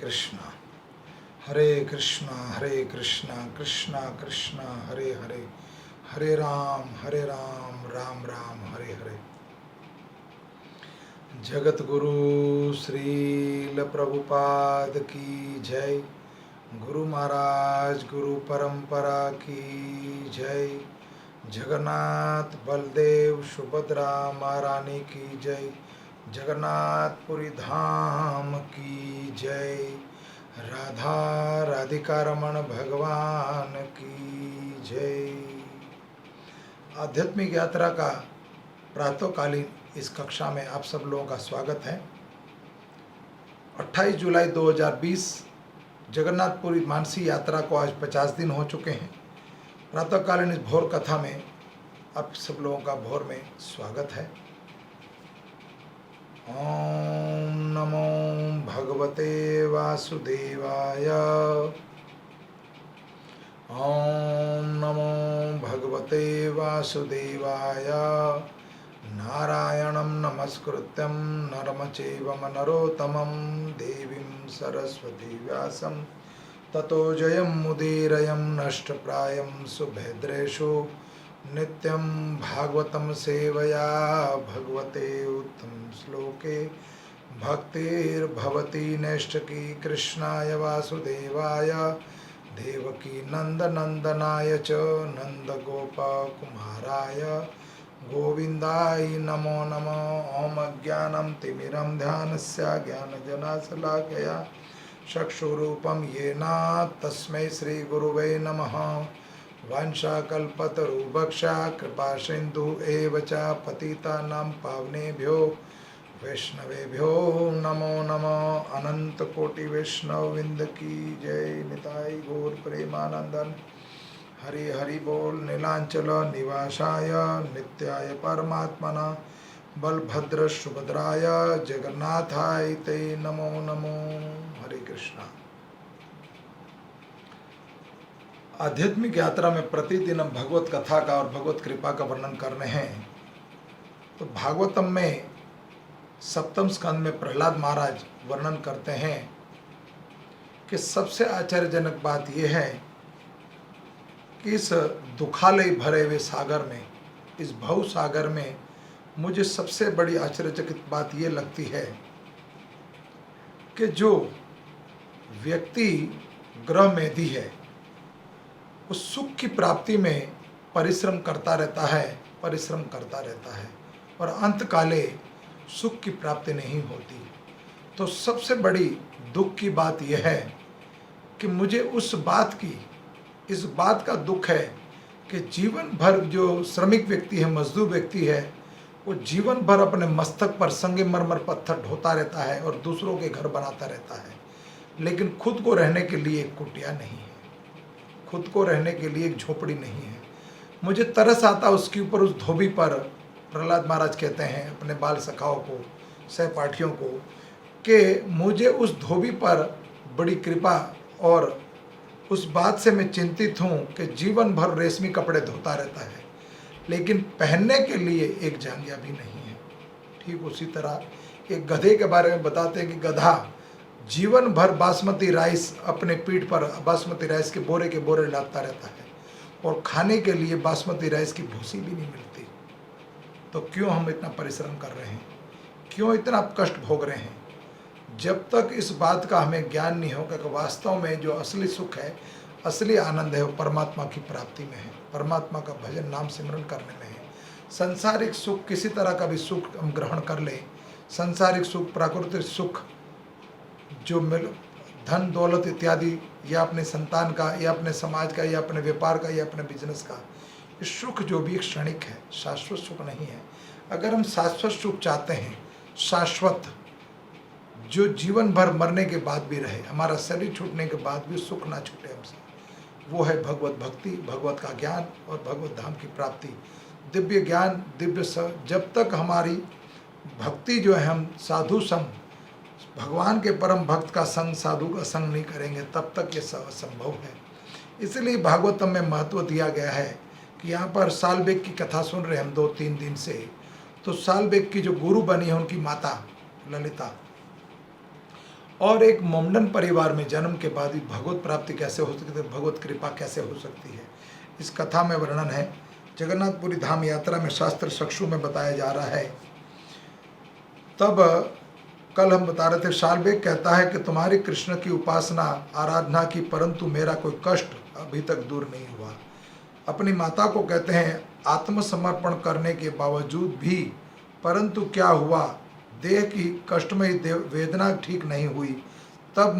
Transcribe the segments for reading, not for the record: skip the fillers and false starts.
कृष्णा हरे कृष्णा कृष्णा कृष्णा हरे हरे, हरे राम राम राम हरे हरे। जगत गुरु श्रील प्रभुपाद की जय। गुरु महाराज गुरु परंपरा की जय। जगन्नाथ बलदेव सुभद्रा महारानी की जय। जगन्नाथपुरी धाम की जय। राधा राधिका रमण भगवान की जय। आध्यात्मिक यात्रा का प्रातःकालीन इस कक्षा में आप सब लोगों का स्वागत है। 28 जुलाई 2020 जगन्नाथपुरी मानसी यात्रा को आज 50 दिन हो चुके हैं। प्रातःकालीन इस भोर कथा में आप सब लोगों का भोर में स्वागत है। ओम नमो भगवते वासुदेवाय। ओम नमो भगवते वासुदेवाय। नारायणं नमस्कृत्यं नरं चैव नरोत्तमं देवीं सरस्वती व्यासं ततो जयमुदीरयं नष्टप्रायं सुभद्रेषु नित्यं भागवतं सेवया भगवते उत्तम श्लोके भक्तिर्भवति नैष्ठिकी कृष्णाय वासुदेवाय देवकी नंदनंदनाय च नंदगोपकुमाराय गोविंदाय नमो नमो। ओम अज्ञानं तिमिरं ध्यानस्य ज्ञानजनाशलाकया चक्षुरूपं येन तस्मै श्रीगुरुवे नमः। वाञ्छाकल्पतरुभक्षा कृपा सिन्धु एव च पतितानां पावनेभ्यो वैष्णवेभ्यो नमो नमः। अनंत कोटि वैष्णववृंद की जय। निताय गौर प्रेमानंदन हरि हरि बोल। नीलांचल निवासाय नित्याय परमात्मना बलभद्र सुभद्राय जगन्नाथाय ते नमो नमो। हरे कृष्णा। आध्यात्मिक यात्रा में प्रतिदिन हम भगवत कथा का और भगवत कृपा का वर्णन कर रहे हैं। तो भागवतम में सप्तम स्कंद में प्रहलाद महाराज वर्णन करते हैं कि सबसे आश्चर्यजनक बात यह है कि इस दुखालय भरे हुए सागर में, इस भव सागर में मुझे सबसे बड़ी आश्चर्यचकित बात यह लगती है कि जो व्यक्ति ग्रह मेधी है उस सुख की प्राप्ति में परिश्रम करता रहता है और अंतकाले सुख की प्राप्ति नहीं होती। तो सबसे बड़ी दुख की बात यह है कि मुझे इस बात का दुख है कि जीवन भर जो श्रमिक व्यक्ति है, मजदूर व्यक्ति है, वो जीवन भर अपने मस्तक पर संगमरमर पत्थर ढोता रहता है और दूसरों के घर बनाता रहता है, लेकिन खुद को रहने के लिए एक कुटिया नहीं है, खुद को रहने के लिए एक झोपड़ी नहीं है। मुझे तरस आता उसके ऊपर, उस धोबी पर। प्रहलाद महाराज कहते हैं अपने बाल सखाओं को, सहपाठियों को, कि मुझे उस धोबी पर बड़ी कृपा और उस बात से मैं चिंतित हूँ कि जीवन भर रेशमी कपड़े धोता रहता है लेकिन पहनने के लिए एक जांघिया भी नहीं है। ठीक उसी तरह एक गधे के बारे में बताते हैं कि गधा जीवन भर बासमती राइस अपने पीठ पर बासमती राइस के बोरे लादता रहता है और खाने के लिए बासमती राइस की भूसी भी नहीं मिलती। तो क्यों हम इतना परिश्रम कर रहे हैं, क्यों इतना कष्ट भोग रहे हैं? जब तक इस बात का हमें ज्ञान नहीं होगा कि वास्तव में जो असली सुख है, असली आनंद है, वो परमात्मा की प्राप्ति में है, परमात्मा का भजन नाम सिमरन करने में है। सांसारिक सुख, किसी तरह का भी सुख हम ग्रहण कर ले, सांसारिक सुख, प्राकृतिक सुख जो मिल, धन दौलत इत्यादि, या अपने संतान का, या अपने समाज का, या अपने व्यापार का, या अपने बिजनेस का, ये सुख जो भी एक क्षणिक है, शाश्वत सुख नहीं है। अगर हम शाश्वत सुख चाहते हैं, शाश्वत जो जीवन भर मरने के बाद भी रहे, हमारा शरीर छूटने के बाद भी सुख ना छूटे हमसे, वो है भगवत भक्ति, भगवत का ज्ञान और भगवत धाम की प्राप्ति। दिव्य ज्ञान, जब तक हमारी भक्ति जो है, हम साधु संग, भगवान के परम भक्त का संग, साधु का संग नहीं करेंगे, तब तक ये सब असंभव है। इसलिए भागवतम में महत्व दिया गया है कि यहाँ पर सालबेग की कथा सुन रहे हम 2-3 दिन से। तो सालबेग की जो गुरु बनी है उनकी माता ललिता, और एक मोमडन परिवार में जन्म के बाद भी भगवत प्राप्ति कैसे हो सकती है, भगवत कृपा कैसे हो सकती है, इस कथा में वर्णन है। जगन्नाथपुरी धाम यात्रा में शास्त्र चक्षु में बताया जा रहा है। तब कल हम बता रहे थे, शालबेग कहता है कि तुम्हारी कृष्ण की उपासना आराधना की, परंतु मेरा कोई कष्ट अभी तक दूर नहीं हुआ। अपनी माता को कहते हैं आत्मसमर्पण करने के बावजूद भी, परंतु क्या हुआ, देह की कष्टमयी वेदना ठीक नहीं हुई। तब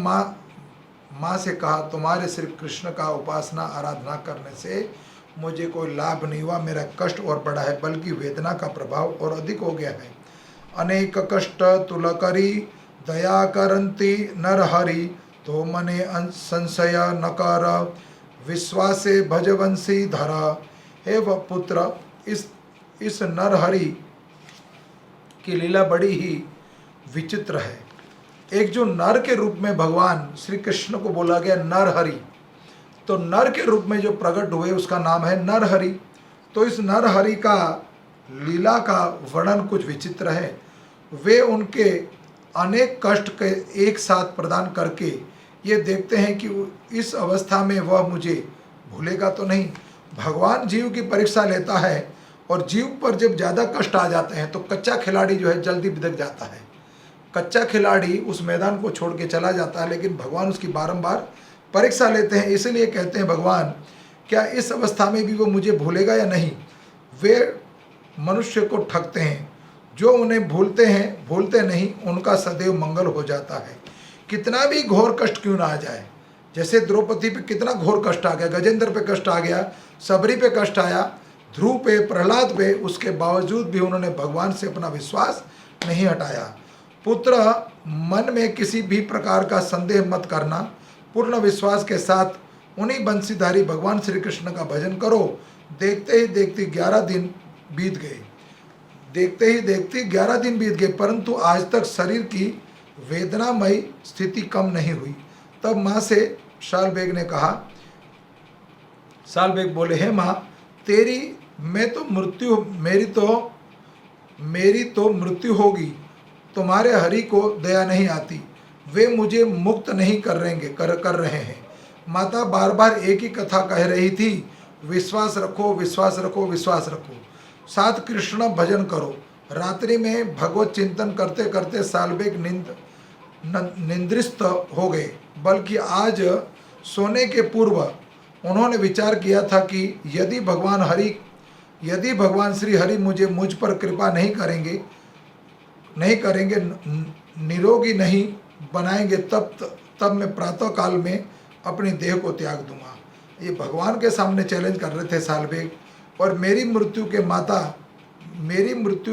माँ से कहा, तुम्हारे श्री कृष्ण का उपासना आराधना करने से मुझे कोई लाभ नहीं हुआ, मेरा कष्ट और बढ़ा है, बल्कि वेदना का प्रभाव और अधिक हो गया है। अनेक कष्ट तुलकरी दया करंती नर हरि, तो मने संशय न कर, विश्वासे भजवंशी धरा। हे वह पुत्र, इस नरहरि की लीला बड़ी ही विचित्र है। एक जो नर के रूप में भगवान श्री कृष्ण को बोला गया नरहरि, तो नर के रूप में जो प्रकट हुए उसका नाम है नरहरि। तो इस नरहरि का लीला का वर्णन कुछ विचित्र है। वे उनके अनेक कष्ट के एक साथ प्रदान करके ये देखते हैं कि इस अवस्था में वह मुझे भूलेगा तो नहीं। भगवान जीव की परीक्षा लेता है और जीव पर जब ज़्यादा कष्ट आ जाते हैं तो कच्चा खिलाड़ी जो है जल्दी बिदक जाता है। कच्चा खिलाड़ी उस मैदान को छोड़ के चला जाता है, लेकिन भगवान उसकी बारंबार परीक्षा लेते हैं। इसलिए कहते हैं भगवान, क्या इस अवस्था में भी वो मुझे भूलेगा या नहीं। वे मनुष्य को ठगते हैं, जो उन्हें भूलते नहीं, उनका सदैव मंगल हो जाता है। कितना भी घोर कष्ट क्यों ना आ जाए, जैसे द्रौपदी पे कितना घोर कष्ट आ गया, गजेंद्र पे कष्ट आ गया, सबरी पे कष्ट आया, ध्रुव पे, प्रहलाद पे, उसके बावजूद भी उन्होंने भगवान से अपना विश्वास नहीं हटाया। पुत्र, मन में किसी भी प्रकार का संदेह मत करना, पूर्ण विश्वास के साथ उन्हीं बंशीधारी भगवान श्री कृष्ण का भजन करो। देखते ही देखते 11 दिन बीत गए, परंतु आज तक शरीर की वेदनामयी स्थिति कम नहीं हुई। तब माँ से शालबेग ने कहा, शालबेग बोले, हे माँ, मेरी तो मृत्यु होगी, तुम्हारे हरि को दया नहीं आती, वे मुझे मुक्त नहीं कर रहे हैं। माता बार बार एक ही कथा कह रही थी, विश्वास रखो, विश्वास रखो, विश्वास रखो, साथ कृष्ण भजन करो। रात्रि में भगवत चिंतन करते करते शालबेग निंद्रिस्त हो गए। बल्कि आज सोने के पूर्व उन्होंने विचार किया था कि यदि भगवान श्री हरि मुझ पर कृपा नहीं करेंगे, निरोगी नहीं बनाएंगे, तब मैं प्रातः काल में अपनी देह को त्याग दूंगा। ये भगवान के सामने चैलेंज कर रहे थे शालबेग। और मेरी मृत्यु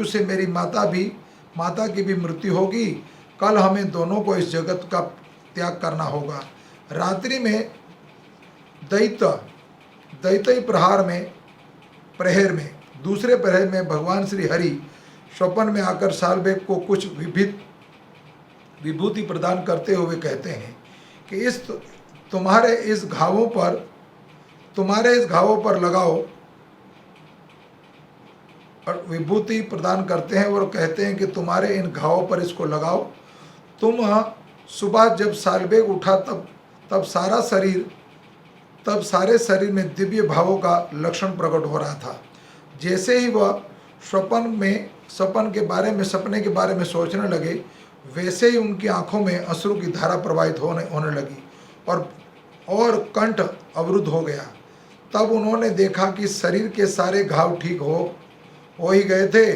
से मेरी माता की भी मृत्यु होगी। कल हमें दोनों को इस जगत का त्याग करना होगा। रात्रि में दैत्य प्रहर में दूसरे प्रहर में भगवान श्री हरि स्वप्न में आकर शालबेग को कुछ विभूति प्रदान करते हुए कहते हैं कि तुम्हारे इस घावों पर लगाओ, और विभूति प्रदान करते हैं और कहते हैं कि तुम्हारे इन घावों पर इसको लगाओ। तुम सुबह जब शालबेग उठा तब सारे शरीर में दिव्य भावों का लक्षण प्रकट हो रहा था। जैसे ही वह सपने के बारे में सोचने लगे, वैसे ही उनकी आंखों में अश्रु की धारा प्रवाहित होने लगी और कंठ अवरुद्ध हो गया। तब उन्होंने देखा कि शरीर के सारे घाव ठीक हो ही गए थे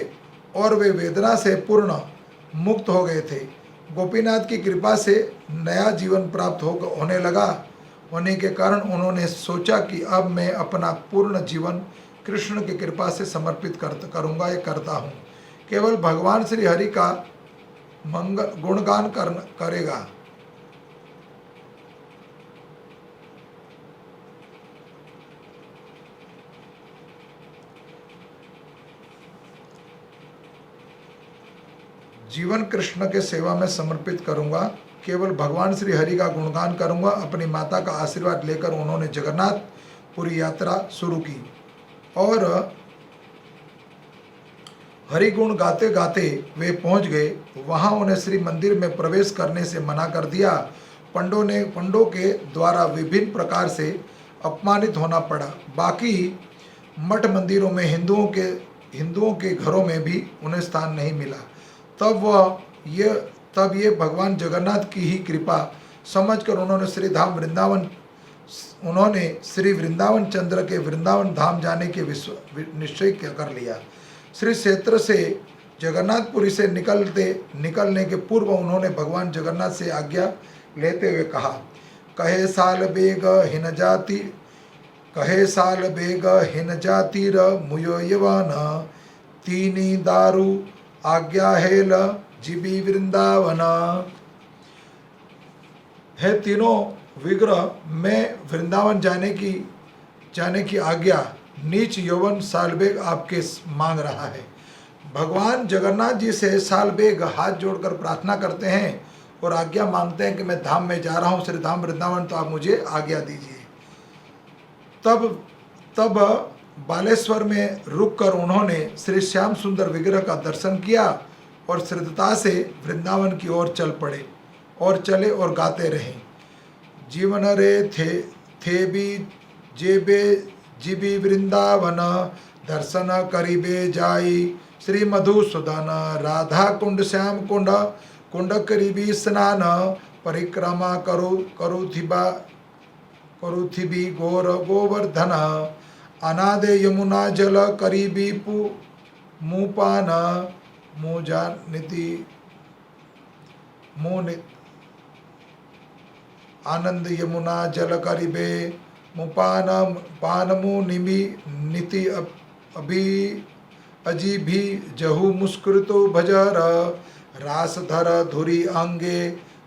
और वे वेदना से पूर्ण मुक्त हो गए थे। गोपीनाथ की कृपा से नया जीवन प्राप्त होने के कारण उन्होंने सोचा कि अब मैं अपना पूर्ण जीवन कृष्ण की कृपा से समर्पित करूँगा, ये करता हूँ। केवल भगवान श्री हरि का गुणगान करेगा। जीवन कृष्ण के सेवा में समर्पित करूंगा, केवल भगवान श्री हरि का गुणगान करूंगा। अपनी माता का आशीर्वाद लेकर उन्होंने जगन्नाथपुरी यात्रा शुरू की और हरि गुण गाते गाते वे पहुंच गए। वहां उन्हें श्री मंदिर में प्रवेश करने से मना कर दिया। पंडों के द्वारा विभिन्न प्रकार से अपमानित होना पड़ा। बाकी मठ मंदिरों में हिंदुओं के घरों में भी उन्हें स्थान नहीं मिला। तब ये भगवान जगन्नाथ की ही कृपा समझकर उन्होंने श्री वृंदावन चंद्र के वृंदावन धाम जाने के निश्चय कर लिया। श्री क्षेत्र से जगन्नाथपुरी से निकलने के पूर्व उन्होंने भगवान जगन्नाथ से आज्ञा लेते हुए कहा, कहे साल बेग हिन जातिर मुयो यवन तीनी दारू आज्ञा हेल जीबी वृंदावन। है तीनों विग्रह में वृंदावन जाने की आज्ञा नीच यौवन सालबेग आपके मांग रहा है। भगवान जगन्नाथ जी से सालबेग हाथ जोड़कर प्रार्थना करते हैं और आज्ञा मांगते हैं कि मैं धाम में जा रहा हूँ, श्री धाम वृंदावन, तो आप मुझे आज्ञा दीजिए। तब बालेश्वर में रुककर उन्होंने श्री श्याम सुंदर विग्रह का दर्शन किया और श्रद्धा से वृंदावन की ओर चले और गाते रहे। जीवन रे थे भी जेबे जीबी वृंदावन दर्शन करीबे जाई श्री मधुसूदन राधा कुंड श्याम कुंड करीबी स्नान परिक्रमा करुथिबी गोवर्धन अनादे यमुना जल करीबी मुपान आनंद यमुना जल करीबे मुपान निमि नीति अजी भी जहु मुस्कृतो भजर रास धर धुरी अंगे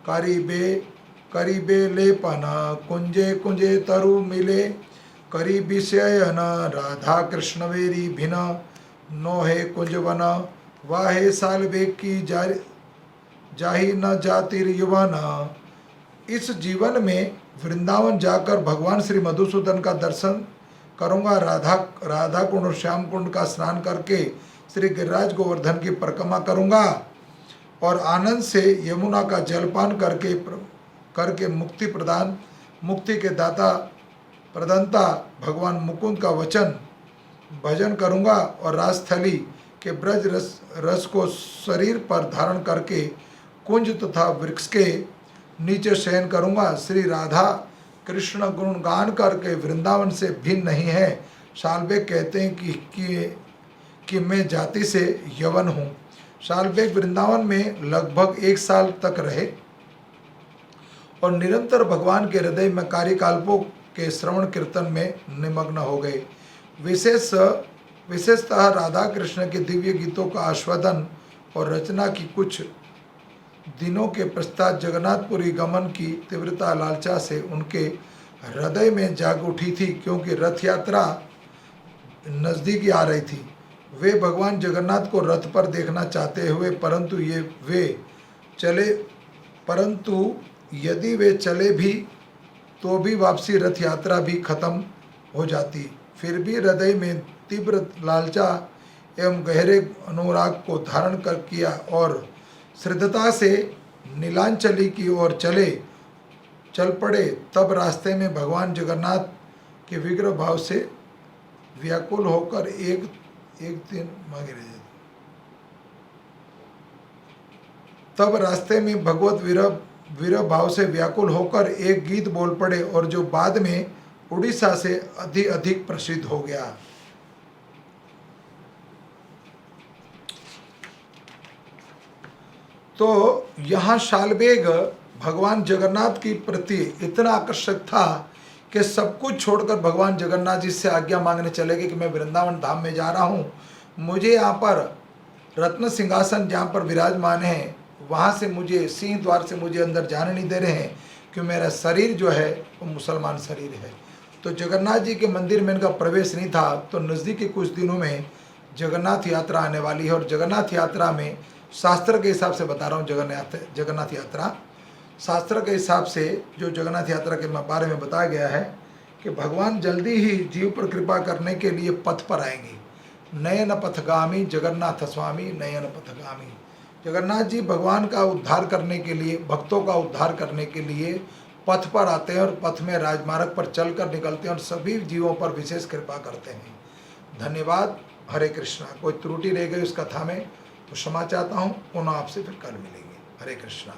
करीबे लेपन कुंजे तरु मिले करीबी शयन राधा कृष्ण वेरी भिन नोहे कुंजवन वाहे सालबेग की जाही न जातिर युवन। इस जीवन में वृंदावन जाकर भगवान श्री मधुसूदन का दर्शन करूंगा, राधा कुंड और श्याम कुंड का स्नान करके श्री गिरिराज गोवर्धन की परिक्रमा करूंगा और आनंद से यमुना का जलपान करके मुक्ति के दाता प्रदंता भगवान मुकुंद का भजन करूंगा और राजस्थली के ब्रज रस को शरीर पर धारण करके कुंज तथा वृक्ष के नीचे शयन करूंगा। श्री राधा कृष्ण गुणगान करके वृंदावन से भिन्न नहीं है। सालबेग कहते हैं कि मैं जाति से यवन हूँ। सालबेग वृंदावन में लगभग 1 साल तक रहे और निरंतर भगवान के हृदय में कार्यकल्पों के श्रवण कीर्तन में निमग्न हो गए। विशेषतः राधा कृष्ण के दिव्य गीतों का आस्वादन और रचना की कुछ दिनों के पश्चात जगन्नाथपुरी गमन की तीव्रता लालसा से उनके हृदय में जाग उठी थी, क्योंकि रथ यात्रा नज़दीक आ रही थी। वे भगवान जगन्नाथ को रथ पर देखना चाहते हुए परंतु यदि वे चले भी तो भी वापसी रथ यात्रा भी खत्म हो जाती। फिर भी हृदय में तीव्र लालसा एवं गहरे अनुराग को धारण कर किया और श्रद्धता से नीलांचली की ओर चल पड़े। तब रास्ते में भगवान जगन्नाथ के विग्रह भाव से व्याकुल होकर एक दिन तब रास्ते में भगवत विरह भाव से व्याकुल होकर एक गीत बोल पड़े और जो बाद में उड़ीसा से अधिक प्रसिद्ध हो गया। तो यहाँ सालबेग भगवान जगन्नाथ की प्रति इतना आकर्षक था कि सब कुछ छोड़कर भगवान जगन्नाथ जी से आज्ञा मांगने चले गए कि मैं वृंदावन धाम में जा रहा हूँ, मुझे यहाँ पर रत्न सिंहासन जहाँ पर विराजमान है वहाँ से मुझे सिंह द्वार से मुझे अंदर जाने नहीं दे रहे हैं, क्योंकि मेरा शरीर जो है वो मुसलमान शरीर है। तो जगन्नाथ जी के मंदिर में इनका प्रवेश नहीं था। तो नज़दीक के कुछ दिनों में जगन्नाथ यात्रा आने वाली है और जगन्नाथ यात्रा में शास्त्र के हिसाब से बता रहा हूँ, जगन्नाथ यात्रा शास्त्र के हिसाब से जो जगन्नाथ यात्रा के बारे में बताया गया है कि भगवान जल्दी ही जीव पर कृपा करने के लिए पथ पर आएंगे। नयन पथगामी जगन्नाथ स्वामी नयन पथगामी। जगन्नाथ जी भगवान का उद्धार करने के लिए, भक्तों का उद्धार करने के लिए पथ पर आते हैं और पथ में राजमार्ग पर चलकर निकलते हैं और सभी जीवों पर विशेष कृपा करते हैं। धन्यवाद। हरे कृष्णा। कोई त्रुटि रह गई उस कथा में तो क्षमा चाहता हूँ। पुनः आपसे फिर कल मिलेंगे। हरे कृष्णा।